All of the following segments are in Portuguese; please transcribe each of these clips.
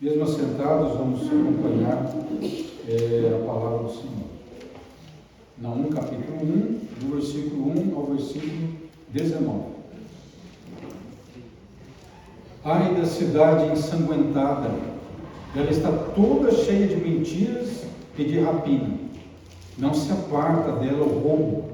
Mesmo assentados, vamos acompanhar a palavra do Senhor. Naum, capítulo 1, do versículo 1 ao versículo 19. Ai da cidade ensanguentada, ela está toda cheia de mentiras e de rapina. Não se aparta dela o roubo,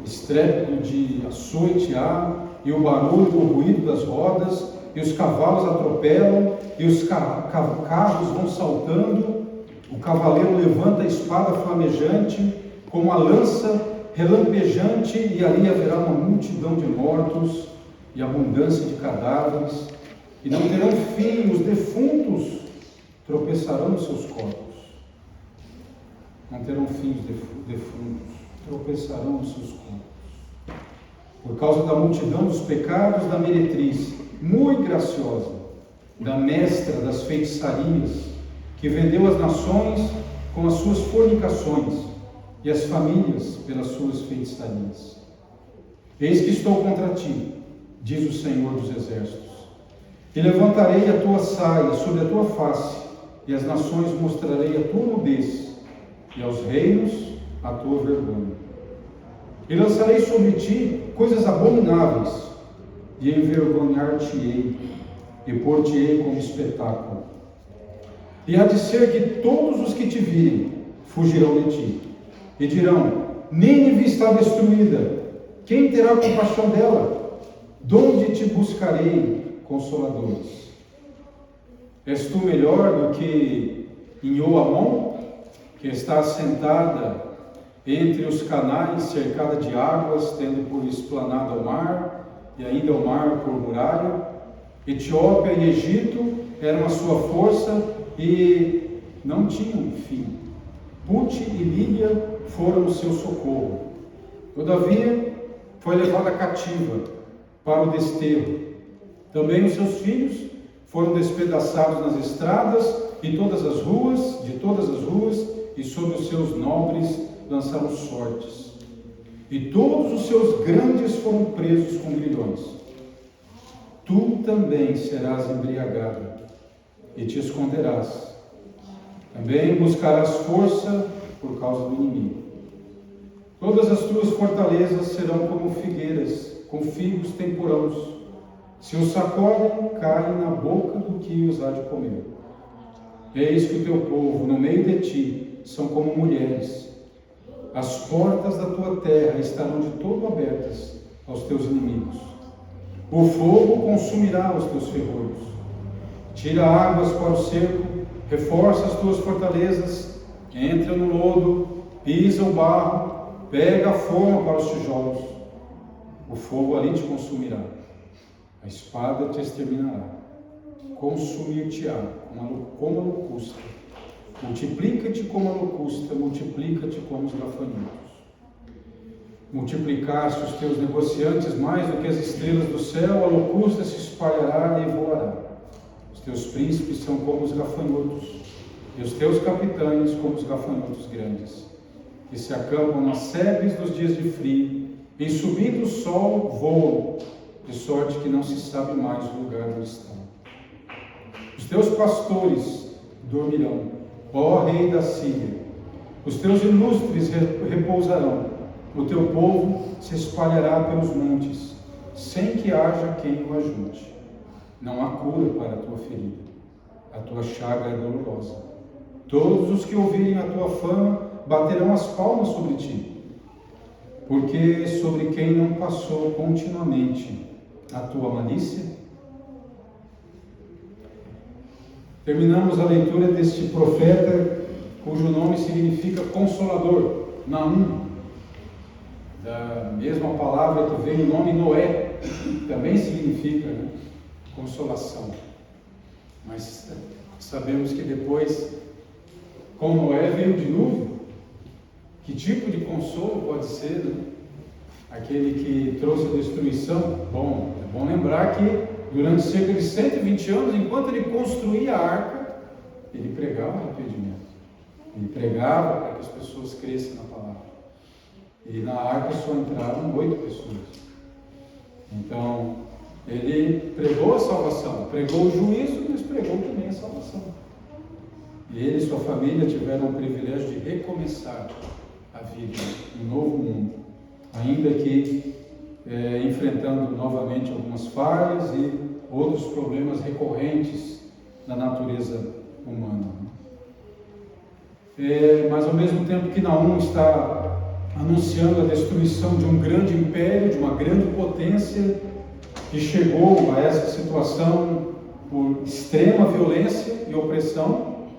estrépito de açoite há, e o barulho do ruído das rodas, e os cavalos atropelam, e os carros vão saltando, o cavaleiro levanta a espada flamejante, com a lança relampejante, e ali haverá uma multidão de mortos, e abundância de cadáveres, e não terão fim, os defuntos tropeçarão nos seus corpos. Não terão fim os defuntos, tropeçarão nos seus corpos. Por causa da multidão dos pecados da meretriz, muito graciosa, da mestra das feitiçarias, que vendeu as nações com as suas fornicações e as famílias pelas suas feitiçarias. Eis que estou contra ti, diz o Senhor dos Exércitos, e levantarei a tua saia sobre a tua face, e às nações mostrarei a tua nudez, e aos reinos a tua vergonha. E lançarei sobre ti coisas abomináveis, e envergonhar-te-ei, e pôr-te-ei como espetáculo. E há de ser que todos os que te virem fugirão de ti, e dirão: Nínive está destruída, quem terá compaixão dela? Donde te buscarei consoladores? És tu melhor do que Inhoamon, que está assentada entre os canais, cercada de águas, tendo por esplanada o mar, e ainda o mar por muralha? Etiópia e Egito eram a sua força e não tinham fim. Put e Líbia foram o seu socorro. Todavia, foi levada cativa para o desterro. Também os seus filhos foram despedaçados nas estradas e de todas as ruas, e sobre os seus nobres lançaram sortes. E todos os seus grandes foram presos com grilhões. Tu também serás embriagado e te esconderás. Também buscarás força por causa do inimigo. Todas as tuas fortalezas serão como figueiras, com figos temporãos. Se os sacodem, caem na boca do que os há de comer. Eis que o teu povo, no meio de ti, são como mulheres. As portas da tua terra estarão de todo abertas aos teus inimigos. O fogo consumirá os teus ferrolhos. Tira águas para o cerco, reforça as tuas fortalezas, entra no lodo, pisa o barro, pega a forma para os tijolos. O fogo ali te consumirá, a espada te exterminará, consumir-te-á como a locusta. Multiplica-te como a locusta, multiplica-te como os gafanhotos. Multiplicar-se os teus negociantes mais do que as estrelas do céu, a locusta se espalhará e voará. Os teus príncipes são como os gafanhotos, e os teus capitães como os gafanhotos grandes, que se acampam nas sebes dos dias de frio, e subindo o sol voam, de sorte que não se sabe mais o lugar onde estão. Os teus pastores dormirão, ó rei da Síria, os teus ilustres repousarão, o teu povo se espalhará pelos montes, sem que haja quem o ajude. Não há cura para a tua ferida, a tua chaga é dolorosa. Todos os que ouvirem a tua fama baterão as palmas sobre ti, porque sobre quem não passou continuamente a tua malícia? Terminamos a leitura deste profeta, cujo nome significa Consolador, Naum, da mesma palavra que vem o nome Noé, também significa, consolação. Mas sabemos que depois, com Noé veio o dilúvio. Que tipo de consolo pode ser, Aquele que trouxe a destruição? Bom, é bom lembrar que durante cerca de 120 anos, enquanto ele construía a arca, ele pregava arrependimento. Ele pregava para que as pessoas crescem na palavra. E na arca só entraram 8 pessoas. Então, ele pregou a salvação, pregou o juízo, mas pregou também a salvação. E ele e sua família tiveram o privilégio de recomeçar a vida em um novo mundo, ainda que enfrentando novamente algumas falhas e outros problemas recorrentes da natureza humana. Mas ao mesmo tempo que Naum está anunciando a destruição de um grande império, de uma grande potência, que chegou a essa situação por extrema violência e opressão,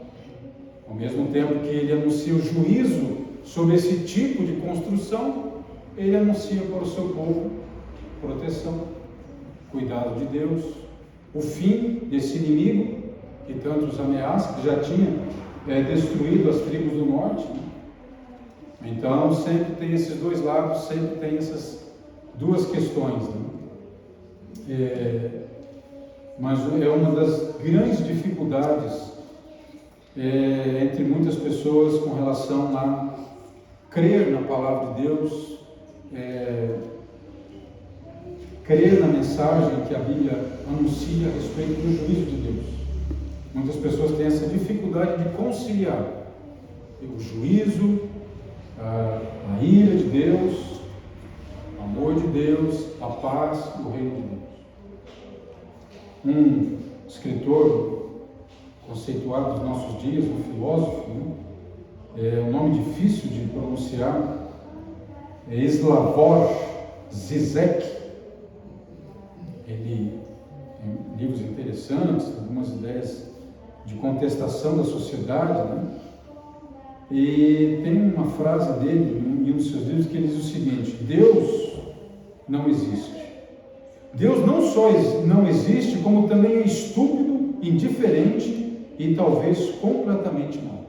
ao mesmo tempo que ele anuncia o juízo sobre esse tipo de construção, ele anuncia para o seu povo proteção, cuidado de Deus, o fim desse inimigo que tanto os ameaça, que já tinha destruído as tribos do norte. Então sempre tem esses dois lados, sempre tem essas duas questões, mas é uma das grandes dificuldades entre muitas pessoas com relação a crer na palavra de Deus, crer na mensagem que a Bíblia anuncia a respeito do juízo de Deus. Muitas pessoas têm essa dificuldade de conciliar o juízo, a ira de Deus, o amor de Deus, a paz do reino de Deus. Um escritor conceituado dos nossos dias, um filósofo, um nome difícil de pronunciar, Slavoj Zizek. Ele tem livros interessantes, algumas ideias de contestação da sociedade, E tem uma frase dele em um dos seus livros que ele diz o seguinte: Deus não existe. Deus não só não existe, como também é estúpido, indiferente e talvez completamente mau.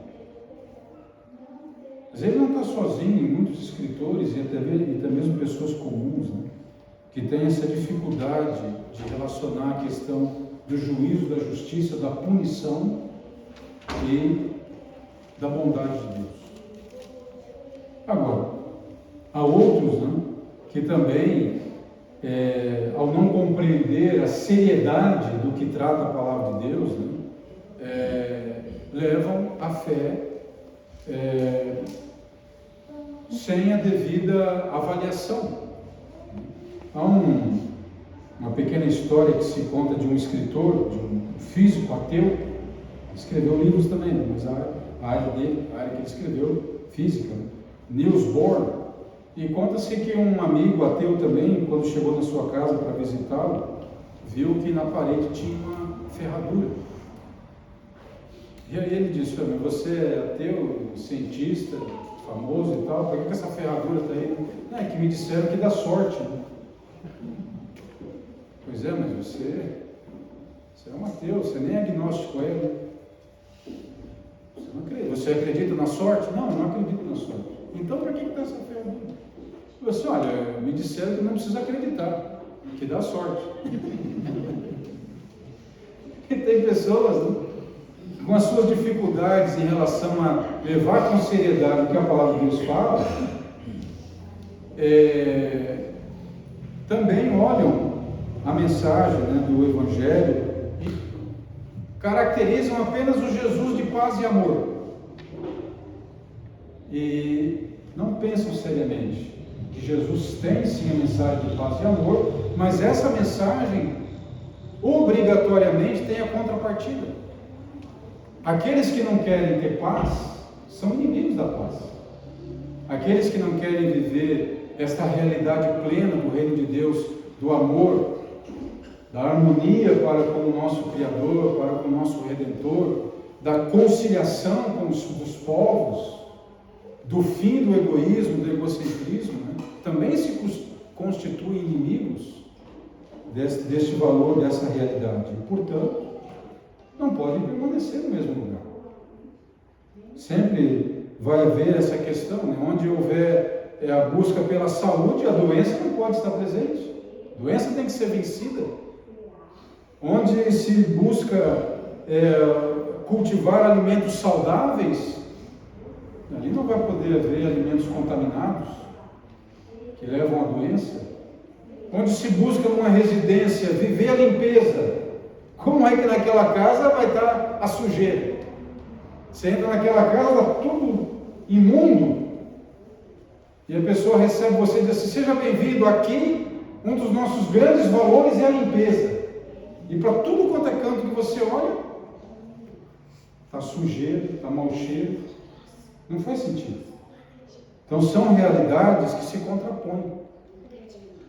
Mas ele não está sozinho, em muitos escritores e até mesmo pessoas comuns, que têm essa dificuldade de relacionar a questão do juízo, da justiça, da punição e da bondade de Deus. Agora, há outros que também, ao não compreender a seriedade do que trata a palavra de Deus, levam a fé sem a devida avaliação. Há uma pequena história que se conta de um escritor, de um físico ateu, escreveu livros também, mas a área que ele escreveu, física, Niels Bohr, e conta-se que um amigo ateu também, quando chegou na sua casa para visitá-lo, viu que na parede tinha uma ferradura. E aí ele disse: você é ateu, cientista, famoso e tal, por que essa ferradura está aí? Não, é que me disseram que dá sorte. Pois é, mas você é um ateu, você nem é agnóstico Você não acredita. Você acredita na sorte? Não, eu não acredito na sorte. Então, para que está essa ferradura? Eu disse: olha, me disseram que não precisa acreditar, que dá sorte. E tem pessoas com as suas dificuldades em relação a levar com seriedade o que a palavra de Deus fala, também olham a mensagem do Evangelho e caracterizam apenas o Jesus de paz e amor. E não pensam seriamente que Jesus tem sim a mensagem de paz e amor, mas essa mensagem obrigatoriamente tem a contrapartida. Aqueles que não querem ter paz são inimigos da paz. Aqueles que não querem viver esta realidade plena do reino de Deus, do amor, da harmonia para com o nosso Criador, para com o nosso Redentor, da conciliação com dos povos, do fim do egoísmo, do egocentrismo, também se constituem inimigos deste valor, dessa realidade. E, portanto, não podem permanecer no mesmo lugar. Sempre vai haver essa questão, onde houver a busca pela saúde, a doença não pode estar presente. A doença tem que ser vencida. onde se busca cultivar alimentos saudáveis, ali não vai poder haver alimentos contaminados, que levam à doença. Onde se busca numa residência viver a limpeza, como é que naquela casa vai estar a sujeira? Você entra naquela casa, está tudo imundo, e a pessoa recebe você e diz assim: seja bem-vindo aqui. Um dos nossos grandes valores é a limpeza, e para tudo quanto é canto que você olha, está sujeira, está mau cheiro, não faz sentido. Então são realidades que se contrapõem,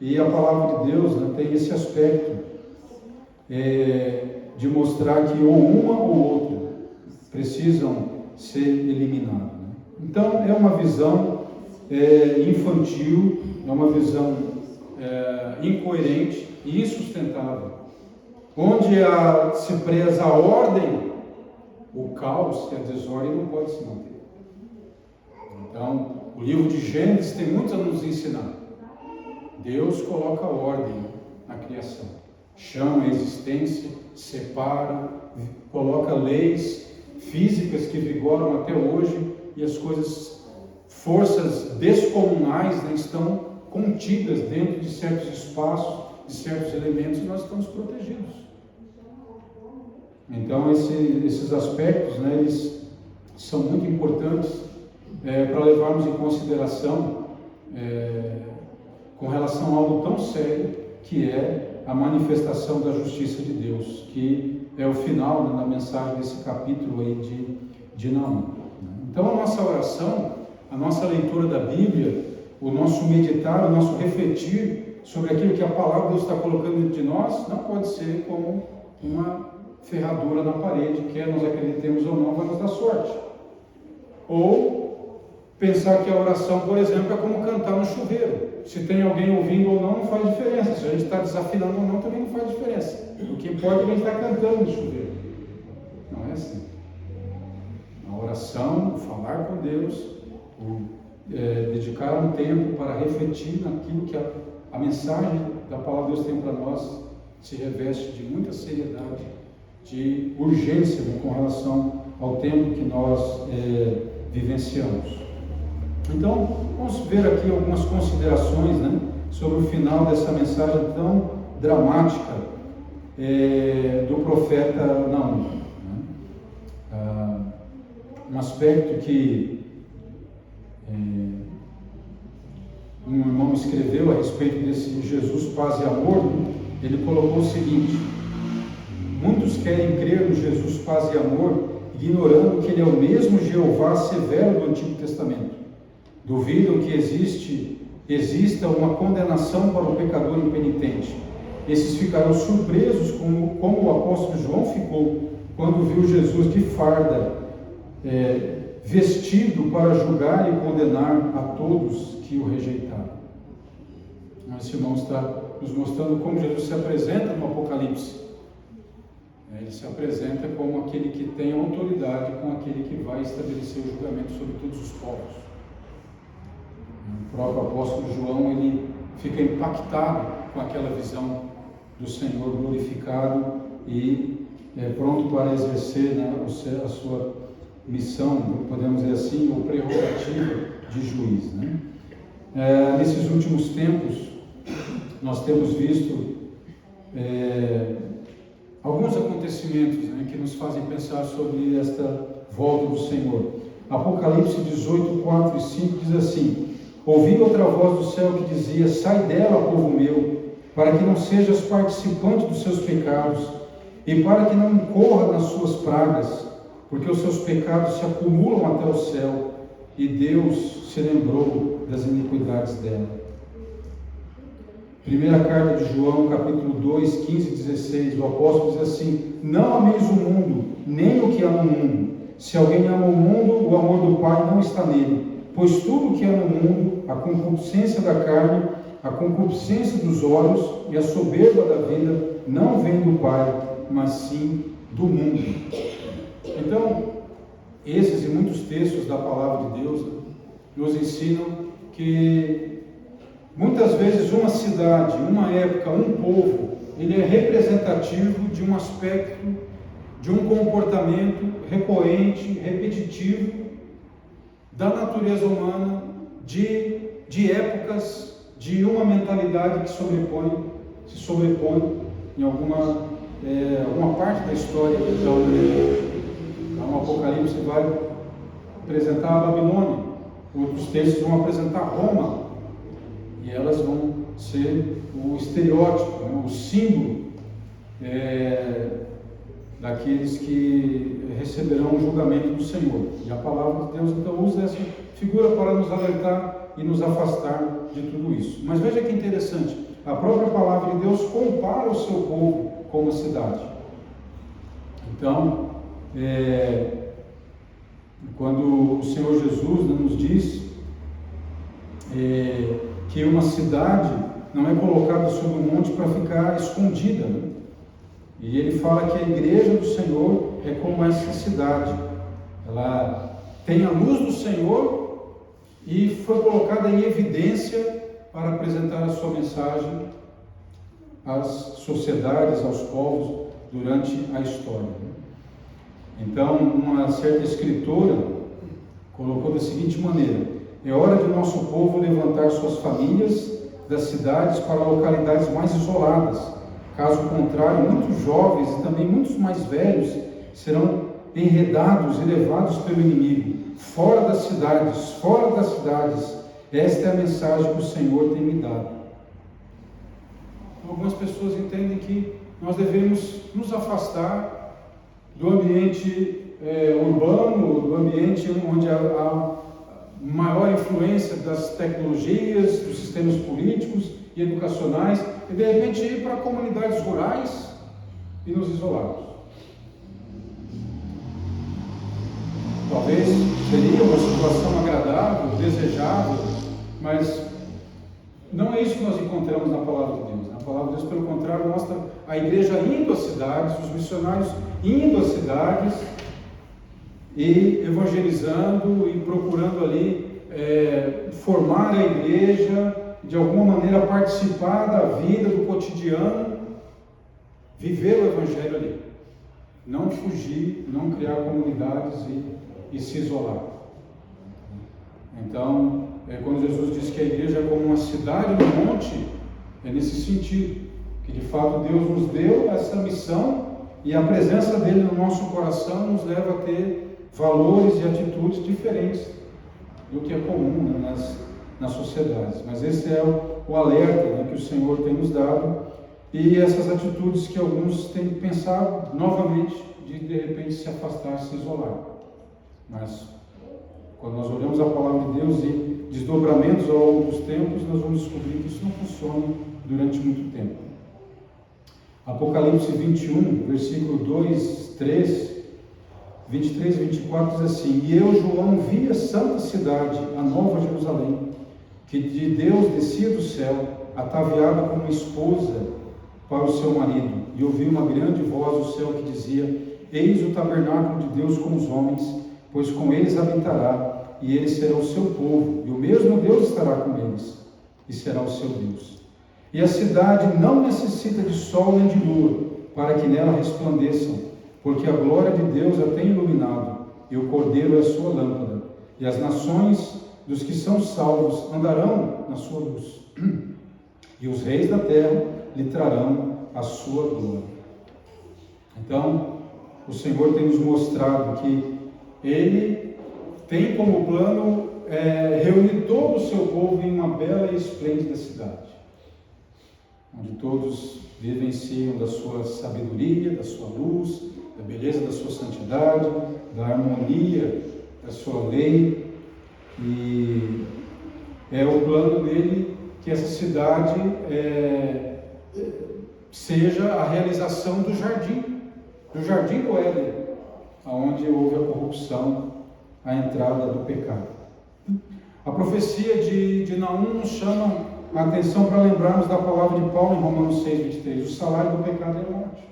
e a palavra de Deus, né, tem esse aspecto de mostrar que ou uma ou outra precisam ser eliminadas, né? Então é uma visão infantil, é uma visão incoerente e insustentável, onde se preza a ordem, o caos e a desordem não pode se manter. Então o livro de Gênesis tem muito a nos ensinar. Deus coloca ordem na criação, chama a existência, separa, coloca leis físicas que vigoram até hoje, e as forças descomunais, né, estão contidas dentro de certos espaços, de certos elementos, e nós estamos protegidos. Então esses aspectos, né, eles são muito importantes para levarmos em consideração com relação a algo tão sério, que é a manifestação da justiça de Deus, que é o final, né, da mensagem desse capítulo aí de Naum. Então a nossa oração, a nossa leitura da Bíblia, o nosso meditar, o nosso refletir sobre aquilo que a palavra de Deus está colocando dentro de nós, não pode ser como uma ferradura na parede, quer nós acreditemos ou não, vai nos dar sorte. Ou pensar que a oração, por exemplo, é como cantar no chuveiro. Se tem alguém ouvindo ou não faz diferença. Se a gente está desafinando ou não, também não faz diferença. O que importa é que a gente está cantando no chuveiro. Não é assim. A oração, o falar com Deus, dedicar um tempo para refletir naquilo que a mensagem da palavra de Deus tem para nós, se reveste de muita seriedade, de urgência, né, com relação ao tempo que nós vivenciamos. Então, vamos ver aqui algumas considerações, né, sobre o final dessa mensagem tão dramática do profeta Naum. Um aspecto que um irmão escreveu a respeito desse Jesus paz e amor, ele colocou o seguinte: muitos querem crer no Jesus paz e amor, ignorando que ele é o mesmo Jeová severo do Antigo Testamento. Duvidam que exista uma condenação para o pecador impenitente. Esses ficarão surpresos como o apóstolo João ficou quando viu Jesus de farda, vestido para julgar e condenar a todos que o rejeitaram. Esse irmão está nos mostrando como Jesus se apresenta no Apocalipse. Ele se apresenta como aquele que tem autoridade, como aquele que vai estabelecer o julgamento sobre todos os povos. O próprio apóstolo João, ele fica impactado com aquela visão do Senhor glorificado e pronto para exercer, né, a sua missão, podemos dizer assim, ou prerrogativa de juiz, né? Nesses últimos tempos, nós temos visto alguns acontecimentos, né, que nos fazem pensar sobre esta volta do Senhor. Apocalipse 18, 4 e 5 diz assim: ouvi outra voz do céu que dizia: sai dela, povo meu, para que não sejas participante dos seus pecados, e para que não incorra nas suas pragas, porque os seus pecados se acumulam até o céu, e Deus se lembrou das iniquidades dela. Primeira carta de João, capítulo 2, 15 e 16, o apóstolo diz assim: não ameis o mundo, nem o que há no mundo. Se alguém ama o mundo, o amor do Pai não está nele. Pois tudo que há no mundo, a concupiscência da carne, a concupiscência dos olhos e a soberba da vida, não vem do Pai, mas sim do mundo. Então, esses e muitos textos da palavra de Deus nos ensinam que muitas vezes uma cidade, uma época, um povo ele é representativo de um aspecto, de um comportamento recorrente, repetitivo da natureza humana, de épocas, de uma mentalidade que se sobrepõe em alguma parte da história da humanidade. Então, o Apocalipse vai apresentar a Babilônia, outros textos vão apresentar Roma, e elas vão ser o estereótipo, o símbolo daqueles que receberão o julgamento do Senhor. E a palavra de Deus então usa essa figura para nos alertar e nos afastar de tudo isso. Mas veja que interessante, a própria palavra de Deus compara o seu povo com uma cidade. Então, quando o Senhor Jesus nos diz que uma cidade não é colocada sobre um monte para ficar escondida, né? E ele fala que a igreja do Senhor é como essa cidade. Ela tem a luz do Senhor e foi colocada em evidência para apresentar a sua mensagem às sociedades, aos povos durante a história. Então, uma certa escritora colocou da seguinte maneira: é hora de nosso povo levantar suas famílias das cidades para localidades mais isoladas. Caso contrário, muitos jovens e também muitos mais velhos serão enredados e levados pelo inimigo, fora das cidades, fora das cidades. Esta é a mensagem que o Senhor tem me dado. Algumas pessoas entendem que nós devemos nos afastar do ambiente urbano, do ambiente onde há maior influência das tecnologias, dos sistemas políticos e educacionais, e de repente ir para comunidades rurais e nos isolarmos. Talvez seria uma situação agradável, desejável, mas não é isso que nós encontramos na palavra de Deus. Na palavra de Deus, pelo contrário, mostra a igreja indo às cidades, os missionários indo às cidades e evangelizando e procurando ali formar a igreja, de alguma maneira participar da vida, do cotidiano, viver o evangelho ali, não fugir, não criar comunidades e se isolar. Então, quando Jesus diz que a igreja é como uma cidade no monte, é nesse sentido, que de fato Deus nos deu essa missão e a presença dele no nosso coração nos leva a ter valores e atitudes diferentes do que é comum, né, nas sociedades. Mas esse é o alerta, né, que o Senhor tem nos dado, e essas atitudes que alguns têm pensado novamente de repente se afastar, se isolar. Mas quando nós olhamos a palavra de Deus e desdobramentos ao longo dos tempos, nós vamos descobrir que isso não funciona durante muito tempo. Apocalipse 21, versículo 2, 3, 23 e 24 diz assim: E eu, João, vi a santa cidade, a nova Jerusalém, que de Deus descia do céu, ataviada como esposa para o seu marido. E ouvi uma grande voz do céu que dizia: Eis o tabernáculo de Deus com os homens, pois com eles habitará, e eles serão o seu povo, e o mesmo Deus estará com eles, e será o seu Deus. E a cidade não necessita de sol nem de lua, para que nela resplandeçam, porque a glória de Deus a tem iluminado, e o Cordeiro é a sua lâmpada, e as nações dos que são salvos andarão na sua luz, e os reis da terra lhe trarão a sua glória. Então, o Senhor tem nos mostrado que Ele tem como plano reunir todo o seu povo em uma bela e esplêndida cidade, onde todos vivenciam da sua sabedoria, da sua luz, da beleza da sua santidade, da harmonia da sua lei. E é o plano dele que essa cidade seja a realização do jardim do Éden, onde houve a corrupção, a entrada do pecado. A profecia de Naum nos chama a atenção para lembrarmos da palavra de Paulo em Romanos 6, 23. O salário do pecado é a morte.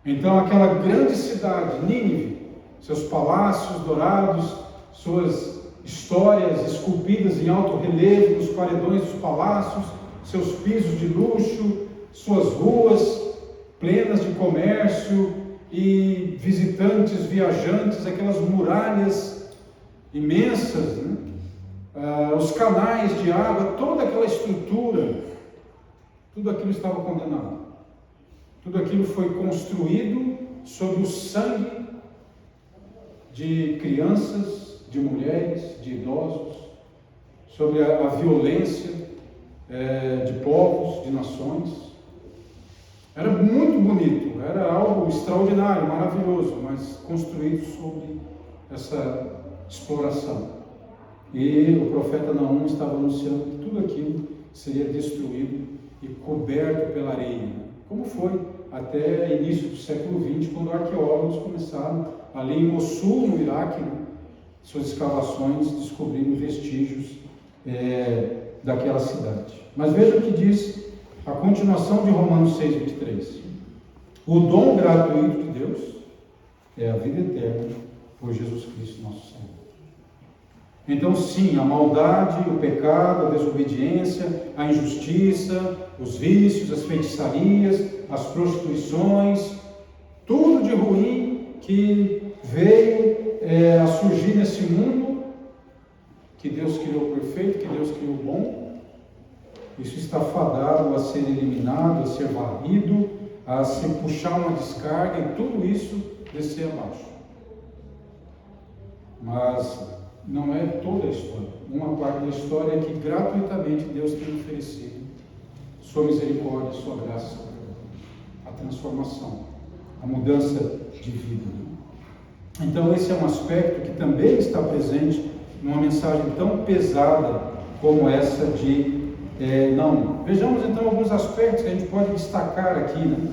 Então, aquela grande cidade, Nínive, seus palácios dourados, suas histórias esculpidas em alto relevo nos paredões dos palácios, seus pisos de luxo, suas ruas plenas de comércio e visitantes, viajantes, aquelas muralhas imensas, né? Os canais de água, toda aquela estrutura, tudo aquilo estava condenado. Tudo aquilo foi construído sobre o sangue de crianças, de mulheres, de idosos, sobre a violência de povos, de nações. Era muito bonito, era algo extraordinário, maravilhoso, mas construído sobre essa exploração. E o profeta Naum estava anunciando que tudo aquilo seria destruído e coberto pela areia, como foi até início do século XX, quando arqueólogos começaram ali em Mossul, no Iraque, suas escavações, descobrindo vestígios daquela cidade. Mas veja o que diz a continuação de Romanos 6,23. O dom gratuito de Deus é a vida eterna por Jesus Cristo nosso Senhor. Então sim, a maldade, o pecado, a desobediência, a injustiça, os vícios, as feitiçarias, as prostituições, tudo de ruim que veio a surgir nesse mundo, que Deus criou perfeito, que Deus criou bom, isso está fadado a ser eliminado, a ser varrido, a se puxar uma descarga e tudo isso descer abaixo. Mas não é toda a história. Uma parte da história é que gratuitamente Deus tem oferecido sua misericórdia, sua graça, a transformação, a mudança de vida. Então esse é um aspecto que também está presente numa mensagem tão pesada como essa de Naum. Vejamos então alguns aspectos que a gente pode destacar aqui, né?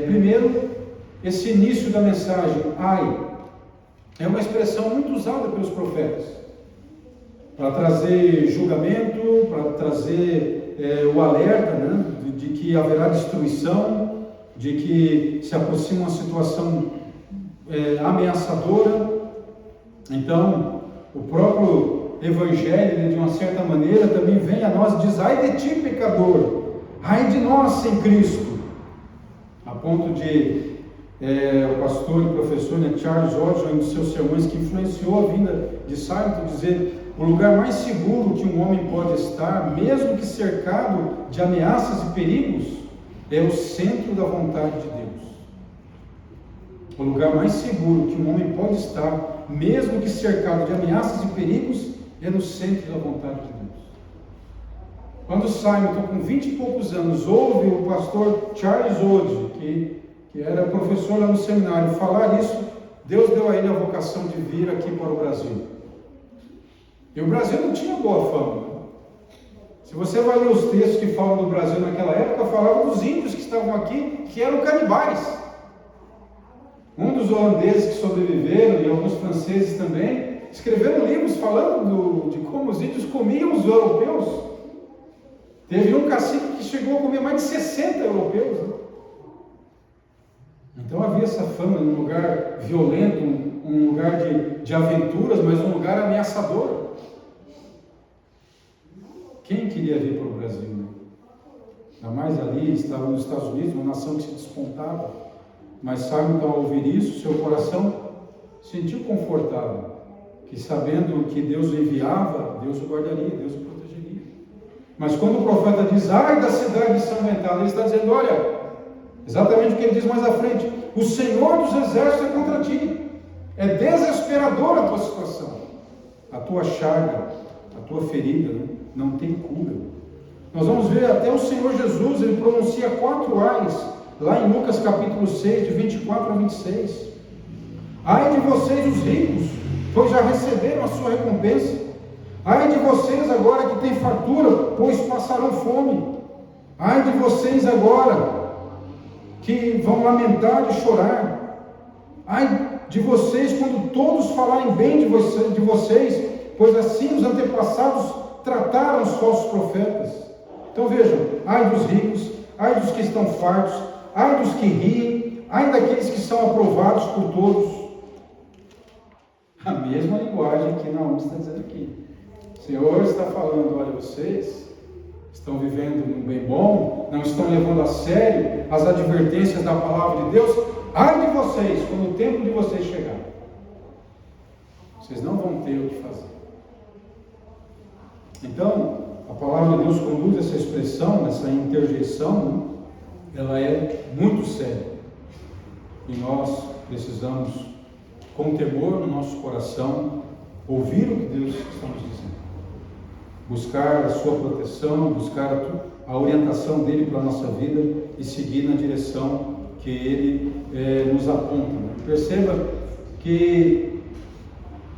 Primeiro, esse início da mensagem, ai, é uma expressão muito usada pelos profetas para trazer julgamento, para trazer o alerta, né, de que haverá destruição, de que se aproxima uma situação ameaçadora. Então, o próprio Evangelho, de uma certa maneira, também vem a nós e diz: ai de ti, pecador, ai de nós sem Cristo, a ponto de o pastor e professor Charles Hodgson, em um dos seus sermões, que influenciou a vida de Simon, dizer: o lugar mais seguro que um homem pode estar, mesmo que cercado de ameaças e perigos, é o centro da vontade de Deus. O lugar mais seguro que um homem pode estar, mesmo que cercado de ameaças e perigos, é no centro da vontade de Deus. Quando Simon, com 20 e poucos anos, ouve o pastor Charles Hodgson, que era professor lá no seminário, falar isso, Deus deu a ele a vocação de vir aqui para o Brasil. E o Brasil não tinha boa fama. Se você vai ler os textos que falam do Brasil naquela época, falavam dos índios que estavam aqui, que eram canibais. Um dos holandeses que sobreviveram, e alguns franceses também, escreveram livros falando de como os índios comiam os europeus. Teve um cacique que chegou a comer mais de 60 europeus, né? Então havia essa fama num lugar violento, um lugar de aventuras, mas um lugar ameaçador. Quem queria vir para o Brasil, né? Ainda mais ali, estava nos Estados Unidos, uma nação que se despontava. Mas Simon, ao ouvir isso, seu coração sentiu confortável, que sabendo que Deus o enviava, Deus o guardaria, Deus o protegeria. Mas quando o profeta diz: ai da cidade ensanguentada, ele está dizendo: olha, exatamente o que ele diz mais à frente: o Senhor dos exércitos é contra ti. É desesperadora a tua situação, a tua chaga, a tua ferida, né? Não tem cura. Nós vamos ver até o Senhor Jesus, ele pronuncia 4 ais, lá em Lucas capítulo 6, de 24 a 26. Ai de vocês os ricos, pois já receberam a sua recompensa. Ai de vocês agora que têm fartura, pois passarão fome. Ai de vocês agora que vão lamentar e chorar. Ai de vocês quando todos falarem bem de vocês, pois assim os antepassados trataram os falsos profetas. Então vejam: ai dos ricos, ai dos que estão fartos, ai dos que riem, ai daqueles que são aprovados por todos. A mesma linguagem que Naum está dizendo aqui. O Senhor está falando: olha, vocês Estão vivendo um bem bom? Não estão levando a sério as advertências da palavra de Deus? Ai de vocês, quando o tempo de vocês chegar. Vocês não vão ter o que fazer. Então, a palavra de Deus conduz essa expressão, essa interjeição, ela é muito séria. E nós precisamos, com temor no nosso coração, ouvir o que Deus está nos dizendo. Buscar a sua proteção, buscar a orientação dele para a nossa vida e seguir na direção que ele nos aponta. Perceba que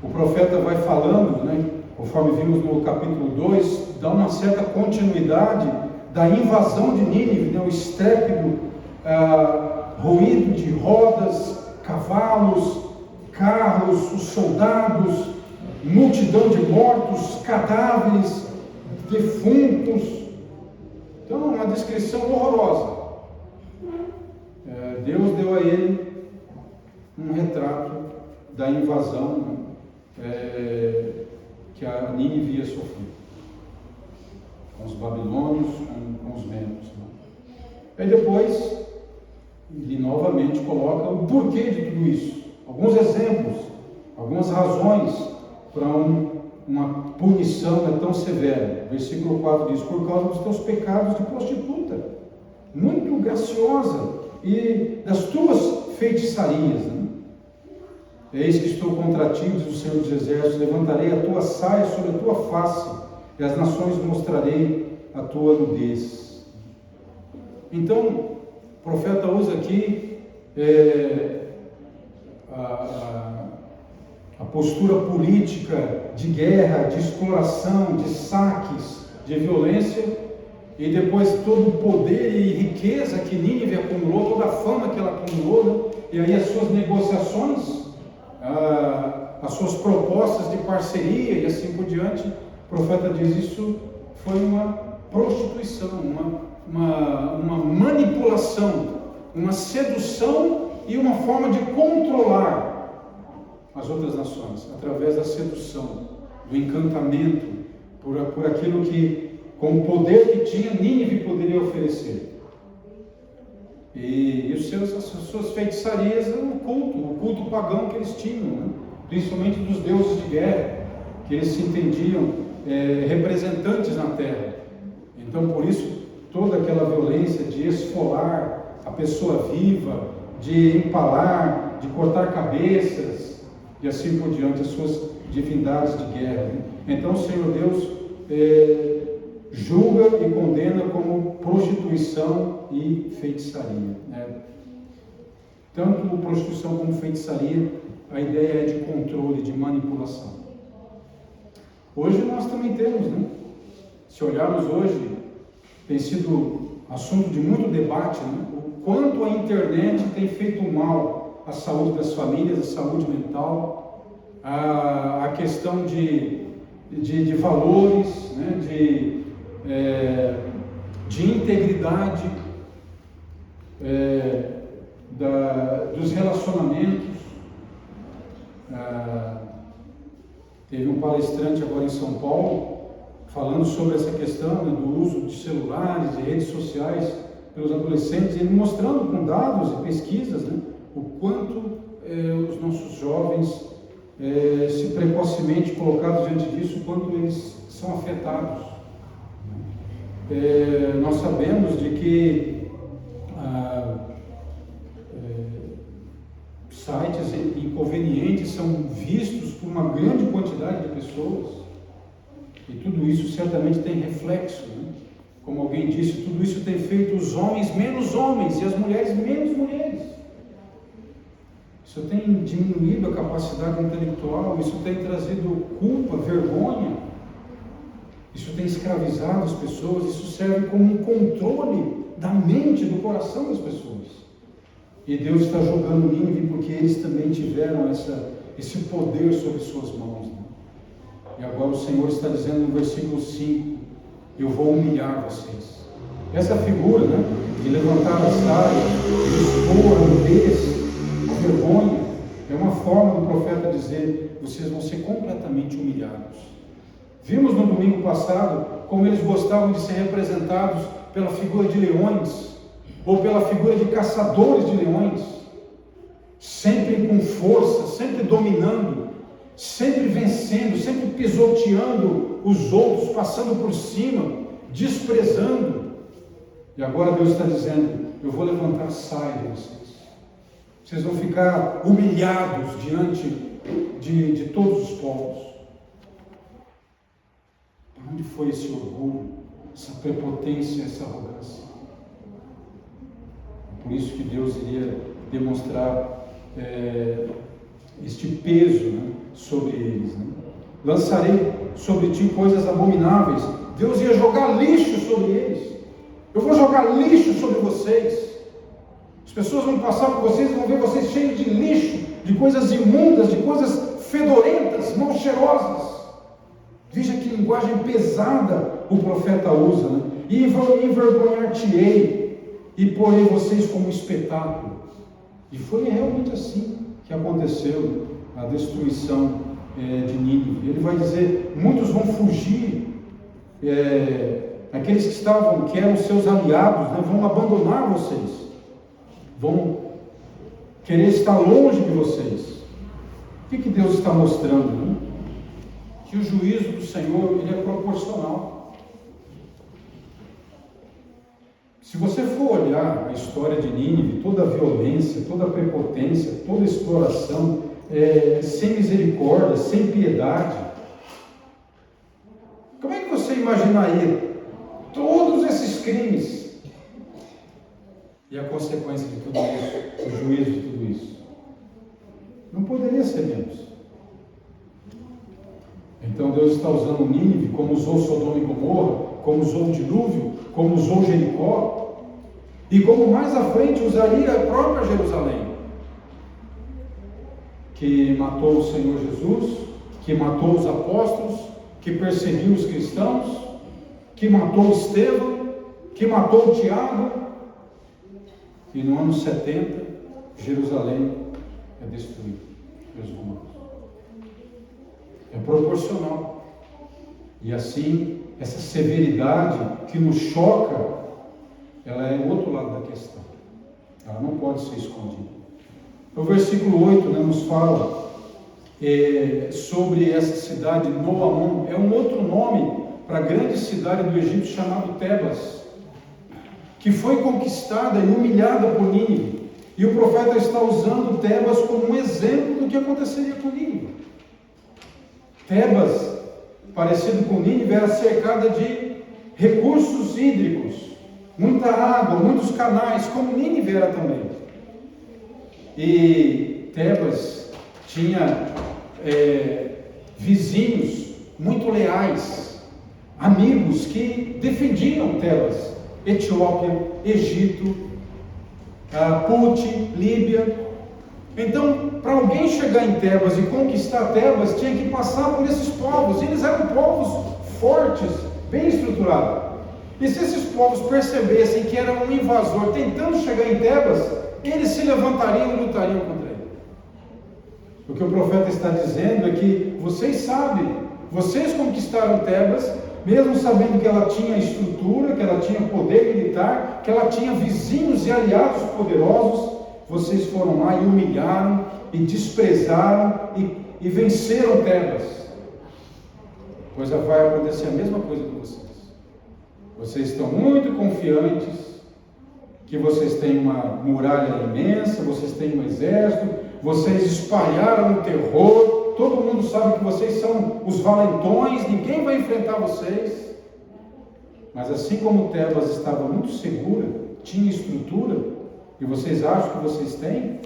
o profeta vai falando, conforme vimos no capítulo 2, dá uma certa continuidade da invasão de Nínive, o estrépito, ruído de rodas, cavalos, carros, os soldados, multidão de mortos, cadáveres, defuntos. Então, uma descrição horrorosa. Deus deu a ele um retrato da invasão que a Nínive ia sofrer, com os babilônios, com os medos. Aí depois, ele novamente coloca o porquê de tudo isso, alguns exemplos, algumas razões para uma punição tão severa. Versículo 4 diz: por causa dos teus pecados de prostituta, muito graciosa, e das tuas feitiçarias. Eis que estou contra ti, diz o Senhor dos Exércitos, levantarei a tua saia sobre a tua face, e às nações mostrarei a tua nudez. Então, o profeta usa aqui a postura política de guerra, de exploração, de saques, de violência, e depois todo o poder e riqueza que Nínive acumulou, toda a fama que ela acumulou, e aí as suas negociações, as suas propostas de parceria e assim por diante. O profeta diz: isso foi uma prostituição, uma manipulação, uma sedução e uma forma de controlar as outras nações, através da sedução, do encantamento, por aquilo que, com o poder que tinha, Nínive poderia oferecer. E as suas feitiçarias, o culto pagão que eles tinham, principalmente dos deuses de guerra, que eles se entendiam representantes na terra. Então, por isso, toda aquela violência de esfolar a pessoa viva, de empalar, de cortar cabeças, e assim por diante, as suas divindades de guerra. Então, o Senhor Deus julga e condena como prostituição e feitiçaria. Tanto prostituição como feitiçaria, a ideia é de controle, de manipulação. Hoje nós também temos, se olharmos hoje, tem sido assunto de muito debate, o quanto a internet tem feito mal à saúde das famílias, à saúde mental, a questão de valores, de integridade, dos relacionamentos. Teve um palestrante agora em São Paulo falando sobre essa questão do uso de celulares e redes sociais pelos adolescentes, ele mostrando com dados e pesquisas o quanto os nossos jovens, se precocemente colocados diante disso, quanto eles são afetados. Nós sabemos de que sites inconvenientes são vistos por uma grande quantidade de pessoas, e tudo isso certamente tem reflexo, como alguém disse, tudo isso tem feito os homens menos homens e as mulheres menos mulheres. Isso tem diminuído a capacidade intelectual, isso tem trazido culpa, vergonha, isso tem escravizado as pessoas, isso serve como um controle da mente, do coração das pessoas. E Deus está jogando Nínive porque eles também tiveram esse poder sobre suas mãos. E agora o Senhor está dizendo no versículo 5: eu vou humilhar vocês. Essa figura, de levantar a saia, de expor a nudez, a vergonha, é uma forma do profeta dizer: vocês vão ser completamente humilhados, Vimos no domingo passado como eles gostavam de ser representados pela figura de leões, ou pela figura de caçadores de leões, sempre com força, sempre dominando, sempre vencendo, sempre pisoteando os outros, passando por cima, desprezando. E agora Deus está dizendo: eu vou levantar a saia de vocês. Vocês vão ficar humilhados diante de todos os povos. Para onde foi esse orgulho, essa prepotência, essa arrogância? Por isso que Deus iria demonstrar este peso, né, sobre eles. Né? Lançarei sobre ti coisas abomináveis. Deus ia jogar lixo sobre eles. Eu vou jogar lixo sobre vocês. As pessoas vão passar por vocês e vão ver vocês cheios de lixo, de coisas imundas, de coisas fedorentas, mal cheirosas. Veja que linguagem pesada o profeta usa, né? E envergonhar-te-ei e porei vocês como espetáculo. E foi realmente assim que aconteceu a destruição de Nínive. Ele vai dizer: muitos vão fugir, aqueles que eram seus aliados, né, vão abandonar vocês, vão querer estar longe de vocês. O que Deus está mostrando? Né? Que o juízo do Senhor, ele é proporcional. Se você for olhar a história de Nínive, toda a violência, toda a prepotência, toda a exploração, sem misericórdia, sem piedade, como é que você imaginaria todos esses crimes e a consequência de tudo isso, o juízo de tudo isso? Não poderia ser menos. Então Deus está usando Nínive como usou Sodoma e Gomorra, como usou o dilúvio, como usou Jericó, e como mais à frente usaria a própria Jerusalém, que matou o Senhor Jesus, que matou os apóstolos, que perseguiu os cristãos, que matou Estevão, que matou Tiago. E no ano 70, Jerusalém é destruída pelos romanos. É proporcional. E assim, essa severidade que nos choca, ela é o outro lado da questão. Ela não pode ser escondida. O versículo 8, né, nos fala sobre essa cidade, Noamon. É um outro nome para a grande cidade do Egito chamada Tebas, que foi conquistada e humilhada por Nínive. E o profeta está usando Tebas como um exemplo do que aconteceria com Nínive. Tebas, parecido com Nínive, era cercada de recursos hídricos, muita água, muitos canais, como Nínive era também. E Tebas tinha vizinhos muito leais, amigos que defendiam Tebas: Etiópia, Egito, Put, Líbia. Então, para alguém chegar em Tebas e conquistar Tebas, tinha que passar por esses povos. Eles eram povos fortes, bem estruturados. E se esses povos percebessem que era um invasor tentando chegar em Tebas, eles se levantariam e lutariam contra ele. O que o profeta está dizendo é que vocês sabem, vocês conquistaram Tebas, mesmo sabendo que ela tinha estrutura, que ela tinha poder militar, que ela tinha vizinhos e aliados poderosos. Vocês foram lá e humilharam, e desprezaram, e venceram Tebas. Pois vai acontecer a mesma coisa com vocês. Vocês estão muito confiantes que vocês têm uma muralha imensa, vocês têm um exército, vocês espalharam o terror, todo mundo sabe que vocês são os valentões, ninguém vai enfrentar vocês. Mas assim como Tebas estava muito segura, tinha estrutura, e vocês acham que vocês têm,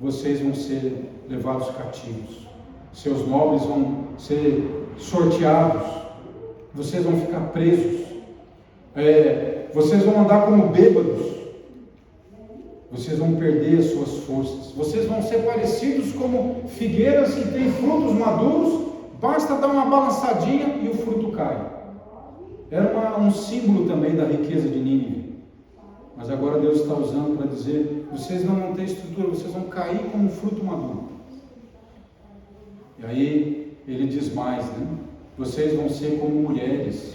vocês vão ser levados cativos, seus nobres vão ser sorteados, vocês vão ficar presos, vocês vão andar como bêbados, vocês vão perder as suas forças, vocês vão ser parecidos como figueiras que têm frutos maduros, basta dar uma balançadinha e o fruto cai. Era um símbolo também da riqueza de Nínive. Mas agora Deus está usando para dizer: vocês não vão ter estrutura, vocês vão cair como fruto maduro. E aí ele diz mais, né? vocês vão ser como mulheres.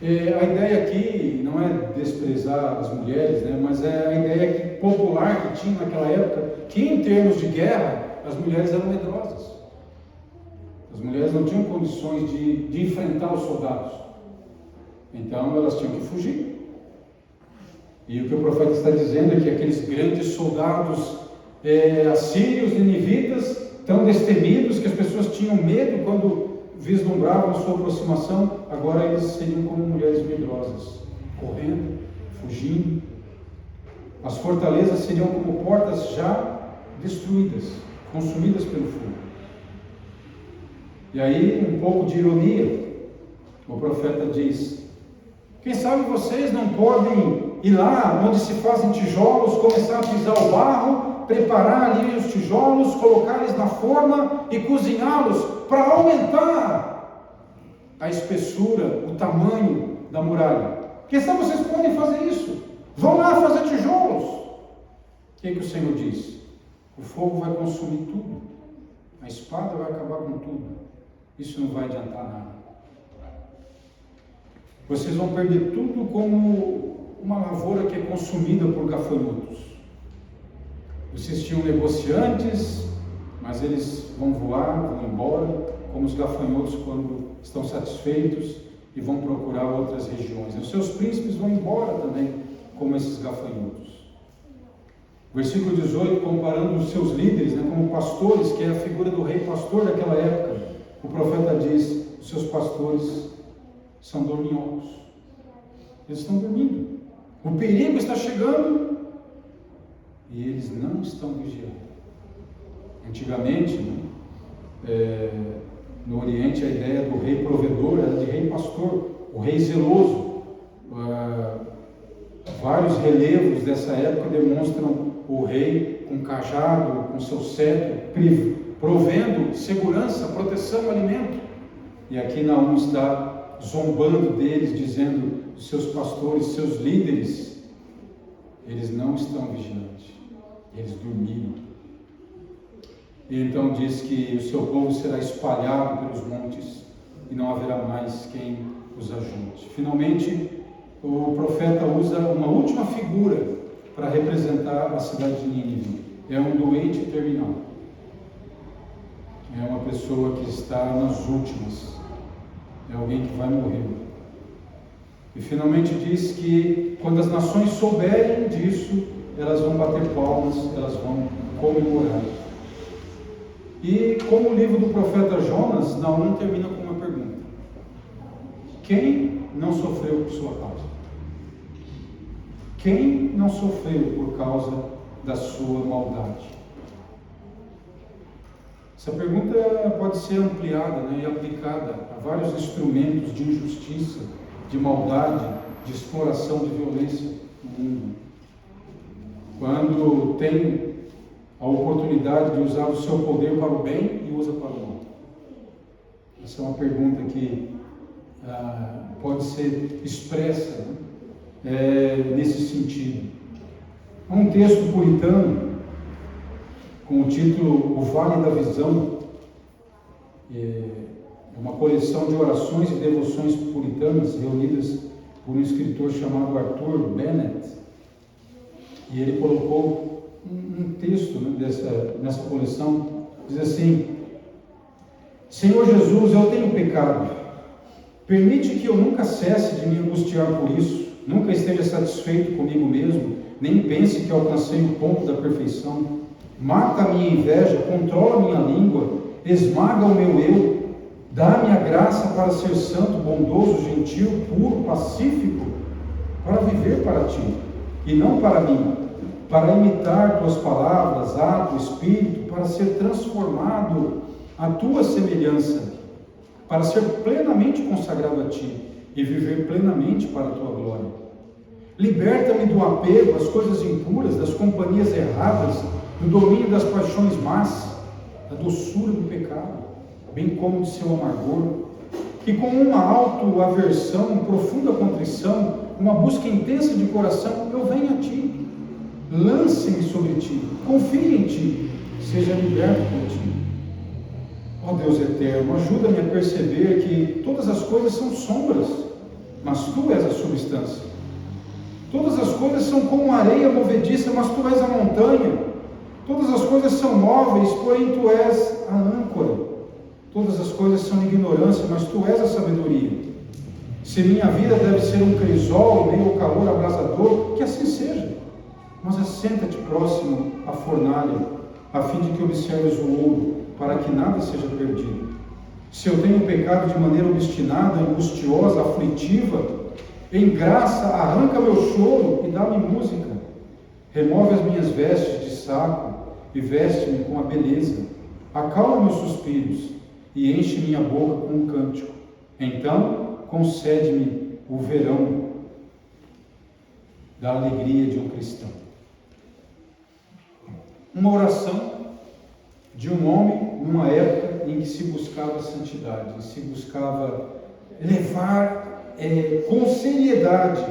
A ideia aqui não é desprezar as mulheres, né? Mas é a ideia popular que tinha naquela época, que em termos de guerra, as mulheres eram medrosas. As mulheres não tinham condições de enfrentar os soldados. Então elas tinham que fugir. E o que o profeta está dizendo é que aqueles grandes soldados assírios, ninivitas, tão destemidos que as pessoas tinham medo quando vislumbravam a sua aproximação, agora eles seriam como mulheres medrosas, correndo, fugindo. As fortalezas seriam como portas já destruídas, consumidas pelo fogo. E aí, um pouco de ironia, o profeta diz: quem sabe vocês não podem ir lá onde se fazem tijolos, começar a pisar o barro, preparar ali os tijolos, colocá-los na forma e cozinhá-los para aumentar a espessura, o tamanho da muralha. Quem sabe vocês podem fazer isso? Vão lá fazer tijolos. O que o Senhor diz? O fogo vai consumir tudo. A espada vai acabar com tudo. Isso não vai adiantar nada. Vocês vão perder tudo como uma lavoura que é consumida por gafanhotos. Vocês tinham negociantes, mas eles vão voar, vão embora, como os gafanhotos quando estão satisfeitos e vão procurar outras regiões. Os seus príncipes vão embora também, como esses gafanhotos. Versículo 18, comparando os seus líderes, como pastores, que é a figura do rei pastor daquela época, o profeta diz: os seus pastores são dorminhocos. Eles estão dormindo. O perigo está chegando e eles não estão vigiando. Antigamente, no Oriente, a ideia do rei provedor era de rei pastor, o rei zeloso. Vários relevos dessa época demonstram o rei com cajado, com seu cetro, provendo segurança, proteção, alimento. E aqui Naum está zombando deles, dizendo: os seus pastores, seus líderes, eles não estão vigilantes, eles dormiram. E então diz que o seu povo será espalhado pelos montes e não haverá mais quem os ajude. Finalmente, o profeta usa uma última figura para representar a cidade de Nínive. É um doente terminal. É uma pessoa que está nas últimas. É alguém que vai morrer. E finalmente diz que quando as nações souberem disso, elas vão bater palmas, elas vão comemorar. E como o livro do profeta Jonas, Naum termina com uma pergunta: quem não sofreu por sua causa? Quem não sofreu por causa da sua maldade? Essa pergunta pode ser ampliada e aplicada a vários instrumentos de injustiça, de maldade, de exploração, de violência no mundo. Quando tem a oportunidade de usar o seu poder para o bem e usa para o mal. Essa é uma pergunta que pode ser expressa nesse sentido. Há um texto puritano com o título O Vale da Visão, uma coleção de orações e devoções puritanas reunidas por um escritor chamado Arthur Bennett, e ele colocou um texto nessa coleção, diz assim: Senhor Jesus, eu tenho pecado, permite que eu nunca cesse de me angustiar por isso, nunca esteja satisfeito comigo mesmo, nem pense que alcancei o ponto da perfeição. Mata a minha inveja, controla a minha língua, esmaga o meu eu, dá-me a graça para ser santo, bondoso, gentil, puro, pacífico, para viver para ti, e não para mim, para imitar tuas palavras, ato, espírito, para ser transformado à tua semelhança, para ser plenamente consagrado a ti, e viver plenamente para a tua glória. Liberta-me do apego às coisas impuras, das companhias erradas, do domínio das paixões más, da doçura do pecado, bem como de seu amargor, que com uma autoaversão, uma profunda contrição, uma busca intensa de coração, eu venha a ti, lance-me sobre ti, confie em ti, seja liberto por ti. Ó Deus eterno, ajuda-me a perceber que todas as coisas são sombras, mas Tu és a substância. Todas as coisas são como areia movediça, mas Tu és a montanha. Todas as coisas são móveis, porém Tu és a âncora. Todas as coisas são ignorância, mas Tu és a sabedoria. Se minha vida deve ser um crisol em meio ao calor abrasador, que assim seja. Mas assenta-te próximo à fornalha, a fim de que observes o ouro, para que nada seja perdido. Se eu tenho pecado de maneira obstinada, angustiosa, aflitiva, em graça arranca meu choro e dá-me música. Remove as minhas vestes de saco e veste-me com a beleza. Acalma meus suspiros e enche minha boca com um cântico. Então concede-me o verão da alegria de um cristão. Uma oração de um homem numa época em que se buscava a santidade, se buscava levar com seriedade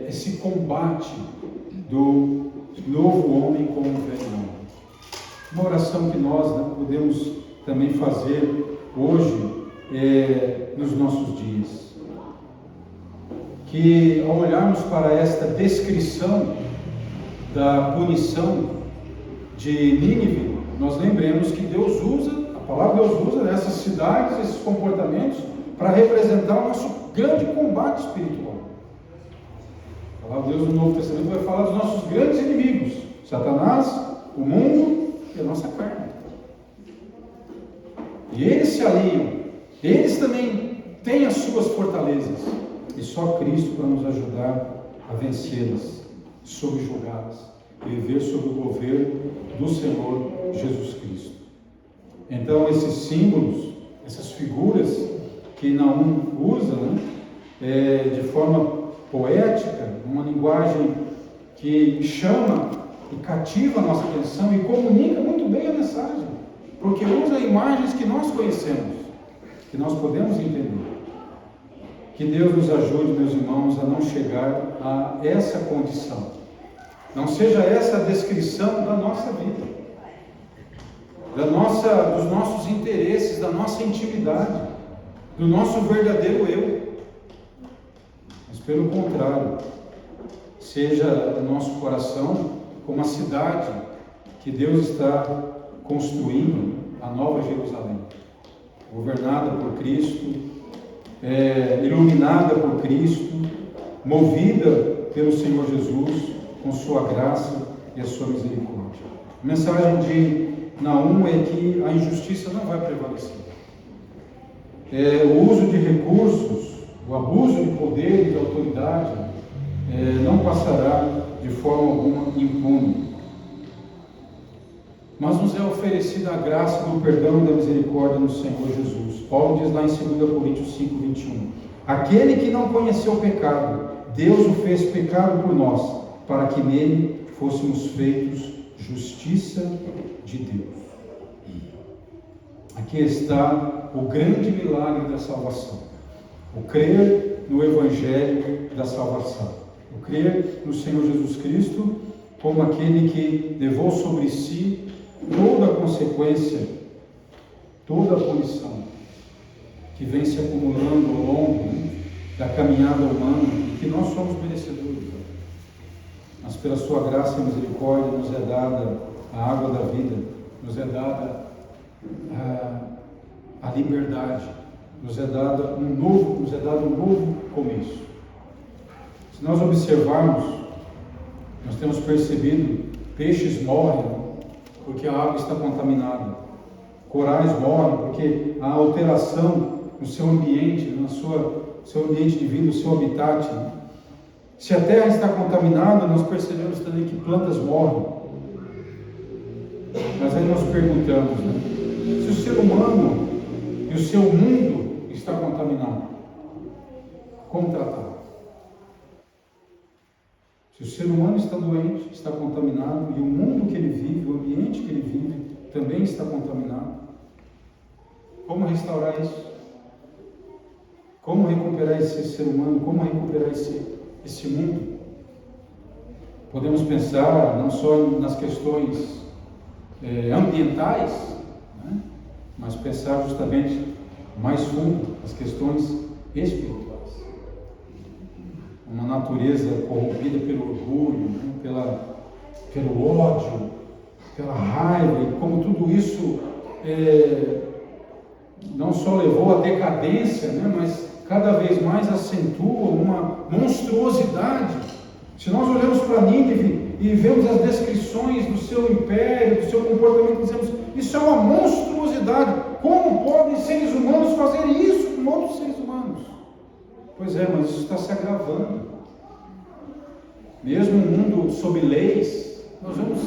esse combate do novo homem com o velho homem. Uma oração que nós podemos também fazer hoje nos nossos dias. Que ao olharmos para esta descrição da punição de Nínive, nós lembremos que Deus usa, a palavra Deus usa essas cidades, esses comportamentos, para representar o nosso grande combate espiritual. A palavra de Deus no Novo Testamento vai falar dos nossos grandes inimigos: Satanás, o mundo e a nossa carne. E eles se aliam, eles também têm as suas fortalezas, e só Cristo para nos ajudar a vencê-las, subjugá-las, e viver sob o governo do Senhor Jesus Cristo. Então, esses símbolos, essas figuras que Naum usa, de forma poética, uma linguagem que chama e cativa a nossa atenção e comunica muito bem a mensagem, porque usa imagens que nós conhecemos, que nós podemos entender. Que Deus nos ajude, meus irmãos, a não chegar a essa condição. Não seja essa a descrição da nossa vida, dos nossos interesses, da nossa intimidade, do nosso verdadeiro eu. Mas pelo contrário, seja o nosso coração como a cidade que Deus está construindo, a Nova Jerusalém, governada por Cristo, iluminada por Cristo, movida pelo Senhor Jesus, com sua graça e a sua misericórdia. A mensagem de Naum é que a injustiça não vai prevalecer. O uso de recursos, o abuso de poder e de autoridade não passará de forma alguma impune. Mas nos é oferecida a graça do perdão e da misericórdia no Senhor Jesus. Paulo diz lá em 2 Coríntios 5, 21. Aquele que não conheceu o pecado, Deus o fez pecado por nós, para que nele fôssemos feitos justiça de Deus. Aqui está o grande milagre da salvação. O crer no Evangelho da salvação. O crer no Senhor Jesus Cristo como aquele que levou sobre si toda a consequência, toda a punição que vem se acumulando ao longo da caminhada humana e que nós somos merecedores. Mas pela sua graça e misericórdia nos é dada a água da vida, nos é dada a liberdade, nos é dado um novo começo. Se nós observarmos, nós temos percebido, peixes morrem porque a água está contaminada, corais morrem porque há alteração no seu ambiente, no seu ambiente de vida, no seu habitat. Se a terra está contaminada, nós percebemos também que plantas morrem. Mas aí nós perguntamos, se o ser humano e o seu mundo está contaminado, como tratar? Se o ser humano está doente, está contaminado, e o mundo que ele vive, o ambiente que ele vive, também está contaminado, como restaurar isso? Como recuperar esse ser humano? Como recuperar esse mundo? Podemos pensar não só nas questões ambientais, né? Mas pensar justamente mais fundo as questões espirituais. Uma natureza corrompida pelo orgulho, né? Pelo ódio, pela raiva, e como tudo isso não só levou à decadência, né? Mas cada vez mais acentua uma monstruosidade. Se nós olhamos para Nínive e vemos as descrições do seu império, do seu comportamento, dizemos, isso é uma monstruosidade. Como podem seres humanos fazer isso com outros seres humanos? Pois é, mas isso está se agravando. Mesmo no mundo sob leis, nós vemos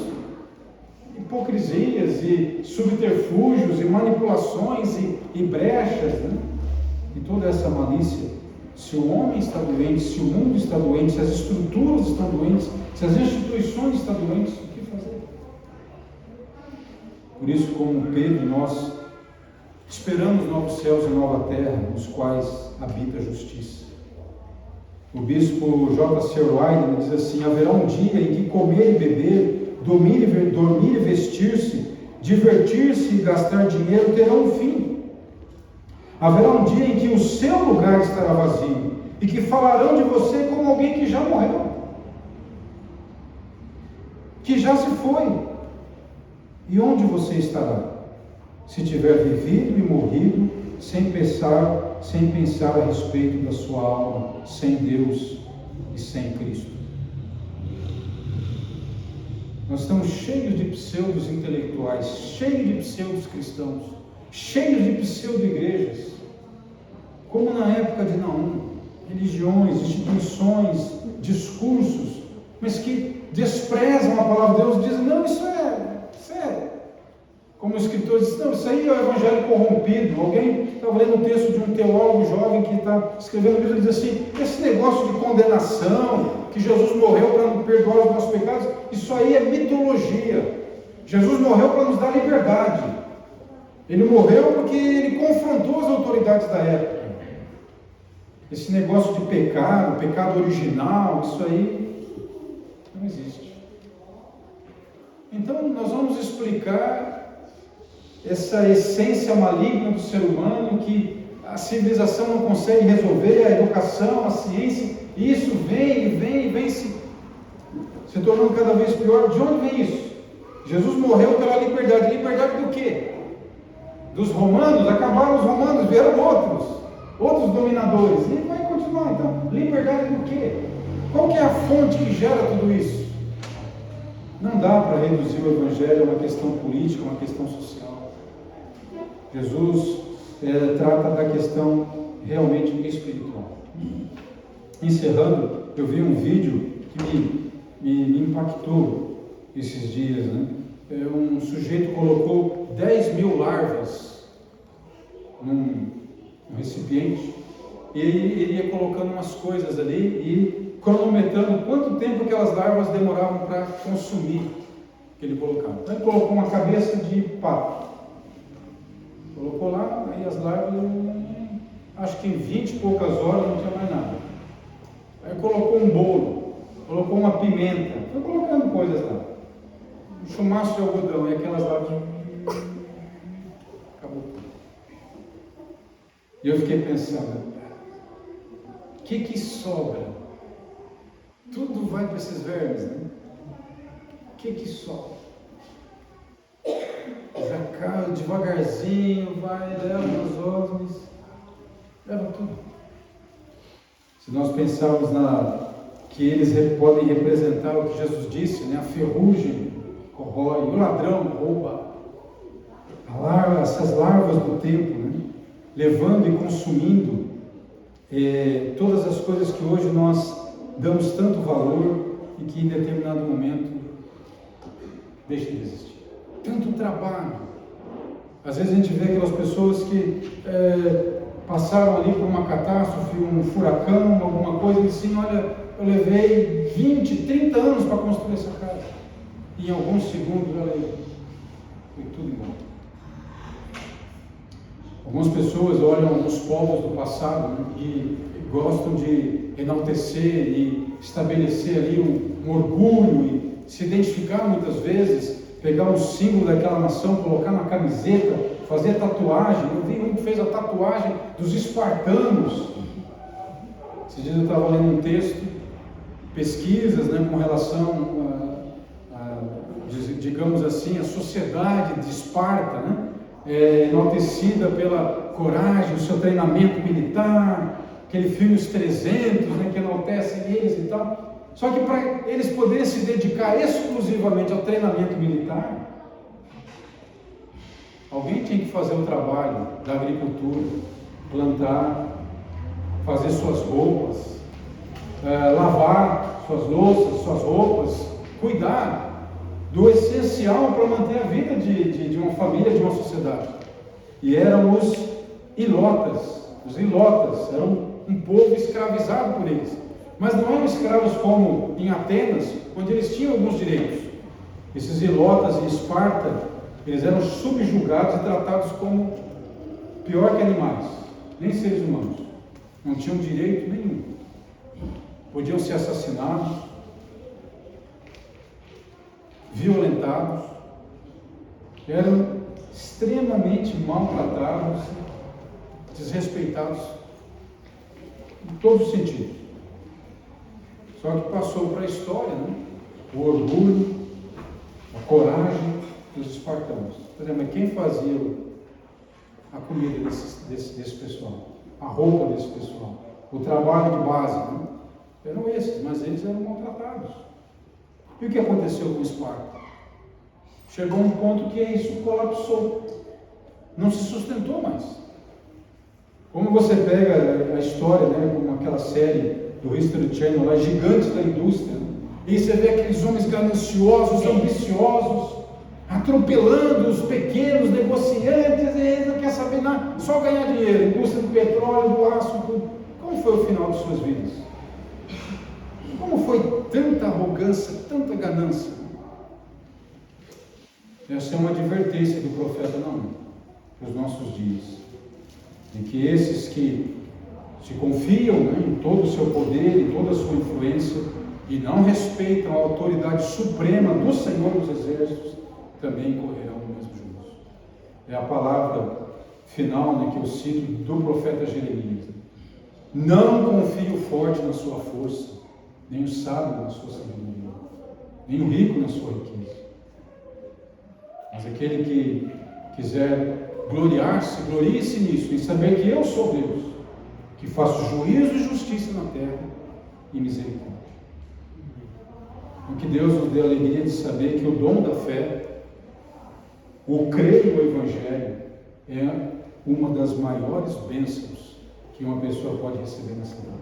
hipocrisias e subterfúgios e manipulações e brechas, né? E toda essa malícia. Se o homem está doente, se o mundo está doente, se as estruturas estão doentes, se as instituições estão doentes, o que fazer? Por isso, como Pedro, nós esperamos novos céus e nova terra, nos quais habita a justiça. O bispo J.C. Wyden diz assim: haverá um dia em que comer e beber, dormir e vestir-se, divertir-se e gastar dinheiro terão um fim. Haverá um dia em que o seu lugar estará vazio e que falarão de você como alguém que já morreu, que já se foi. E onde você estará? Se tiver vivido e morrido, sem pensar a respeito da sua alma, sem Deus e sem Cristo. Nós estamos cheios de pseudos intelectuais, cheios de pseudos cristãos, cheios de pseudo-igrejas, como na época de Naum, religiões, instituições, discursos, mas que desprezam a palavra de Deus e dizem, não, isso é, como o escritor diz, não, isso aí é o evangelho corrompido. Alguém estava lendo um texto de um teólogo jovem que está escrevendo um livro e diz assim, esse negócio de condenação, que Jesus morreu para perdoar os nossos pecados, isso aí é mitologia. Jesus morreu para nos dar liberdade. Ele morreu porque ele confrontou as autoridades da época. Esse negócio de pecado, pecado original, isso aí não existe. Então nós vamos explicar essa essência maligna do ser humano que a civilização não consegue resolver, a educação, a ciência, e isso vem se tornando cada vez pior. De onde vem isso? Jesus morreu pela liberdade. Liberdade do quê? Dos romanos? Acabaram os romanos, vieram outros dominadores, e vai continuar. Então, liberdade do quê? Qual que é a fonte que gera tudo isso? Não dá para reduzir o evangelho a uma questão política, uma questão social. Jesus trata da questão realmente espiritual. Encerrando, eu vi um vídeo que me impactou esses dias, né? Um sujeito colocou 10 mil larvas num recipiente e ele ia colocando umas coisas ali e cronometrando quanto tempo aquelas larvas demoravam para consumir o que ele colocava. Então ele colocou uma cabeça de pato, colocou lá, aí as larvas, acho que em 20 e poucas horas não tinha mais nada. Aí colocou um bolo, colocou uma pimenta, foi colocando coisas lá, um chumaço de algodão, e aquelas larvas acabou tudo. E eu fiquei pensando, o que sobra? Tudo vai para esses vermes, né? O que sobra? Devagarzinho, vai, leva os ossos, leva tudo. Se nós pensarmos que eles podem representar o que Jesus disse, né? A ferrugem corrói, o ladrão rouba, essas larvas do tempo, né? Levando e consumindo todas as coisas que hoje nós damos tanto valor e que em determinado momento deixam de existir. Tanto trabalho. Às vezes a gente vê aquelas pessoas que passaram ali por uma catástrofe, um furacão, alguma coisa, e assim, olha, eu levei 20, 30 anos para construir essa casa. E em alguns segundos ela foi tudo embora. Algumas pessoas olham os povos do passado, né, e gostam de enaltecer e estabelecer ali um orgulho e se identificar muitas vezes pegar um símbolo daquela nação, colocar na camiseta, fazer tatuagem. Eu vi um que fez a tatuagem dos espartanos. Esses dias eu estava lendo um texto, pesquisas, né, com relação digamos assim, a sociedade de Esparta, né, enaltecida pela coragem, o seu treinamento militar, aquele filme Os 300, né, que enaltece eles e tal. Só que para eles poderem se dedicar exclusivamente ao treinamento militar, alguém tinha que fazer o trabalho da agricultura, plantar, fazer suas roupas, lavar suas louças, suas roupas, cuidar do essencial para manter a vida de uma família, de uma sociedade. E eram os ilotas. Os ilotas eram um povo escravizado por eles. Mas não eram escravos como em Atenas, onde eles tinham alguns direitos. Esses ilotas em Esparta, eles eram subjugados e tratados como pior que animais, nem seres humanos. Não tinham direito nenhum. Podiam ser assassinados, violentados, eram extremamente maltratados, desrespeitados em todos os sentidos. Só que passou para a história, né? O orgulho, a coragem dos espartanos. Por exemplo, quem fazia a comida desse pessoal, a roupa desse pessoal, o trabalho de base, né? Eram esses, mas eles eram maltratados. E o que aconteceu com Esparta? Chegou um ponto que isso colapsou, não se sustentou mais. Como você pega a história, né, como aquela série do History Channel, lá, Gigantes da Indústria, né? E você vê aqueles homens gananciosos, ambiciosos, atropelando os pequenos negociantes, e eles não querem saber nada, só ganhar dinheiro, indústria do petróleo, do aço, tudo. Como foi o final de suas vidas? Como foi tanta arrogância, tanta ganância? Essa é uma advertência do profeta Naum para os nossos dias, de que esses que se confiam, né, em todo o seu poder, em toda a sua influência, e não respeitam a autoridade suprema do Senhor dos Exércitos, também correrão no mesmo juízo. É a palavra final, né, que eu cito do profeta Jeremias. Não confie o forte na sua força, nem o sábio na sua sabedoria, nem o rico na sua riqueza. Mas aquele que quiser gloriar-se, glorie-se nisso, em saber que eu sou Deus, que faço juízo e justiça na terra e misericórdia. Então, que Deus nos dê a alegria de saber que o dom da fé, o crer no Evangelho, é uma das maiores bênçãos que uma pessoa pode receber nessa vida.